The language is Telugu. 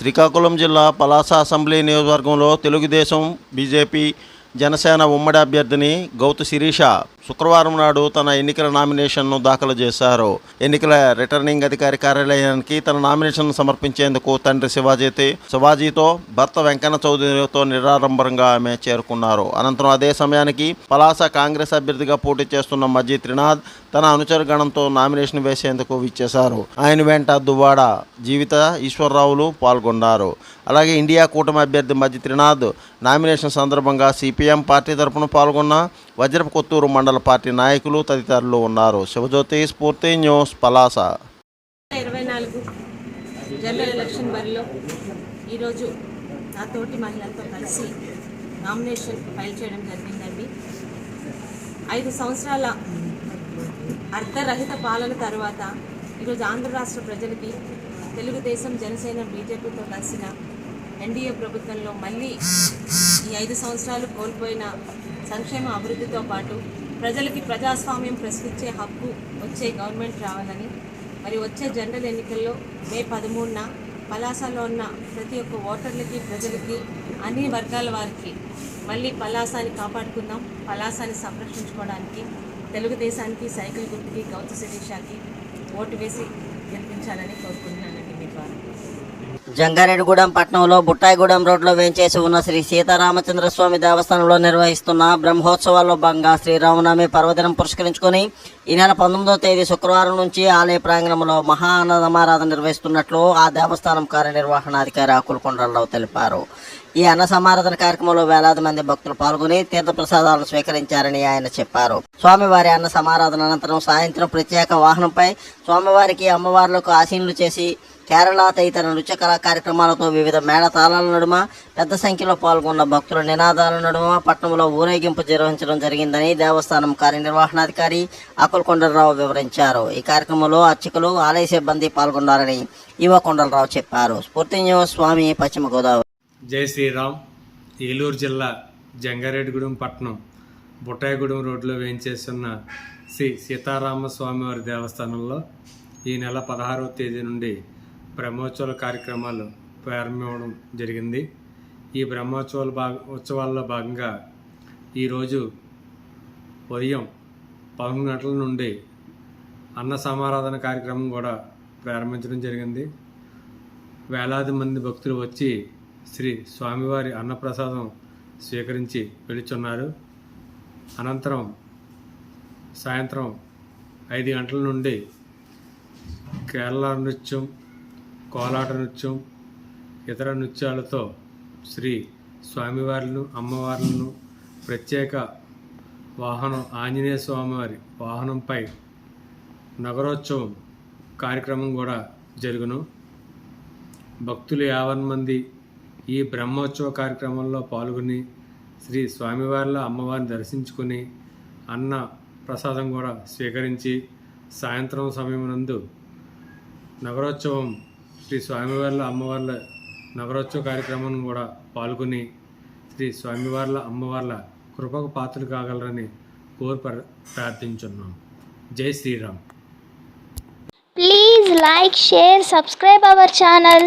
శ్రీకాకుళం జిల్లా పలాస అసెంబ్లీ నియోజకవర్గంలో తెలుగుదేశం, బీజేపీ, జనసేన ఉమ్మడి అభ్యర్థిని గౌతు శిరీష శుక్రవారం నాడు తన ఎన్నికల నామినేషన్ను దాఖలు చేశారు. ఎన్నికల రిటర్నింగ్ అధికారి కార్యాలయానికి తన నామినేషన్ను సమర్పించేందుకు తండ్రి శివాజీతో భర్త వెంకన్న చౌదరితో నిరాడంబరంగా ఆమె చేరుకున్నారు. అనంతరం అదే సమయానికి పలాస కాంగ్రెస్ అభ్యర్థిగా పోటీ చేస్తున్న మజ్జి త్రినాథ్ తన అనుచరగణంతో నామినేషన్ వేసేందుకు విచ్చేశారు. ఆయన వెంట దువ్వాడ జీవిత ఈశ్వరరావులు పాల్గొన్నారు. అలాగే ఇండియా కూటమి అభ్యర్థి మజ్జి త్రినాథ్ నామినేషన్ సందర్భంగా సిపిఎం పార్టీ తరఫున పాల్గొన్న వజ్రపు కొత్తూరు మండల పార్టీ నాయకులు తదితరులు ఉన్నారు. శివజ్యోతి, స్ఫూర్తి న్యూస్, పలాస. 24 జనరల్ ఎలక్షన్ బరిలో ఈరోజు నా తోటి మహిళలతో కలిసి నామినేషన్ ఫైల్ చేయడం జరిగిందండి. 5 సంవత్సరాల అర్ధరహిత పాలన తర్వాత ఈరోజు ఆంధ్ర రాష్ట్ర ప్రజలకి తెలుగుదేశం, జనసేన, బీజేపీతో కలిసిన ఎన్డీఏ ప్రభుత్వంలో మళ్ళీ ఈ 5 సంవత్సరాలు కోల్పోయిన సంక్షేమ అభివృద్ధితో పాటు ప్రజలకి ప్రజాస్వామ్యం ప్రశ్నించే హక్కు వచ్చే గవర్నమెంట్ రావాలని, మరి వచ్చే జనరల్ ఎన్నికల్లో మే 13న పలాసలో ఉన్న ప్రతి ఒక్క ఓటర్లకి, ప్రజలకి, అన్ని వర్గాల వారికి మళ్ళీ పలాసాని కాపాడుకుందాం, పలాసాని సంరక్షించుకోవడానికి తెలుగుదేశానికి, సైకిల్ గుర్తుకి, గౌతు శిరీషకి ఓటు వేసి గెలిపించాలని కోరుకుంటున్నానండి మీ ద్వారా. జంగారెడ్డిగూడెం పట్టణంలో బుట్టాయిగూడెం రోడ్లో వేంచేసి ఉన్న శ్రీ సీతారామచంద్రస్వామి దేవస్థానంలో నిర్వహిస్తున్న బ్రహ్మోత్సవాల్లో భాగంగా శ్రీరామనవమి పర్వదినం పురస్కరించుకొని ఈ నెల 19వ తేదీ శుక్రవారం నుంచి ఆలయ ప్రాంగణంలో మహా అన్నసమారాధన నిర్వహిస్తున్నట్లు ఆ దేవస్థానం కార్యనిర్వహణాధికారి ఆకుల కొండలరావు తెలిపారు. ఈ అన్న సమారాధన కార్యక్రమంలో వేలాది మంది భక్తులు పాల్గొని తీర్థప్రసాదాలను స్వీకరించారని ఆయన చెప్పారు. స్వామివారి అన్న సమారాధన అనంతరం సాయంత్రం ప్రత్యేక వాహనంపై స్వామివారికి, అమ్మవార్లకు ఆశీనులు చేసి కేరళ తదితర నృత్య కళా కార్యక్రమాలతో వివిధ మేళతాళాల నడుమ పెద్ద సంఖ్యలో పాల్గొన్న భక్తుల నినాదాల నడుమ పట్టణంలో ఊరేగింపు నిర్వహించడం జరిగిందని దేవస్థానం కార్యనిర్వహణాధికారి ఆకుల కొండలరావు వివరించారు. ఈ కార్యక్రమంలో అర్చకులు, ఆలయ సిబ్బంది పాల్గొన్నారని ఈవో కొండలరావు చెప్పారు. స్ఫూర్తి న్యూస్, స్వామి, పశ్చిమ గోదావరి. జై శ్రీరామ్. ఏలూరు జిల్లా జంగారెడ్డిగూడెం పట్టణం బుట్టాయిగూడెం రోడ్లో వేయించేస్తున్న శ్రీ సీతారామస్వామివారి దేవస్థానంలో ఈ నెల 16వ తేదీ నుండి బ్రహ్మోత్సవాల కార్యక్రమాలు ప్రారంభమవడం జరిగింది. ఈ ఉత్సవాల్లో భాగంగా ఈరోజు ఉదయం 11 గంటల నుండి అన్న సమారాధన కార్యక్రమం కూడా ప్రారంభించడం జరిగింది. వేలాది మంది భక్తులు వచ్చి శ్రీ స్వామివారి అన్నప్రసాదం స్వీకరించి వెళుచున్నారు. అనంతరం సాయంత్రం 5 గంటల నుండి కేరళ నృత్యం, కోలాట నృత్యం, ఇతర నృత్యాలతో శ్రీ స్వామివార్లను, అమ్మవార్లను ప్రత్యేక వాహనం ఆంజనేయ స్వామివారి వాహనంపై నగరోత్సవం కార్యక్రమం కూడా జరుగును. భక్తులు 50 మంది ఈ బ్రహ్మోత్సవ కార్యక్రమంలో పాల్గొని శ్రీ స్వామివార్ల అమ్మవారిని దర్శించుకుని అన్న ప్రసాదం కూడా స్వీకరించి సాయంత్రం సమయం నందు నగరోత్సవం శ్రీ స్వామివార్ల అమ్మవార్ల నగరోత్సవ కార్యక్రమం కూడా పాల్గొని శ్రీ స్వామివార్ల అమ్మవార్ల కృపకు పాత్రలు కాగలరని ప్రార్థించున్నాం. జై Sriram. Please like, share, subscribe our channel.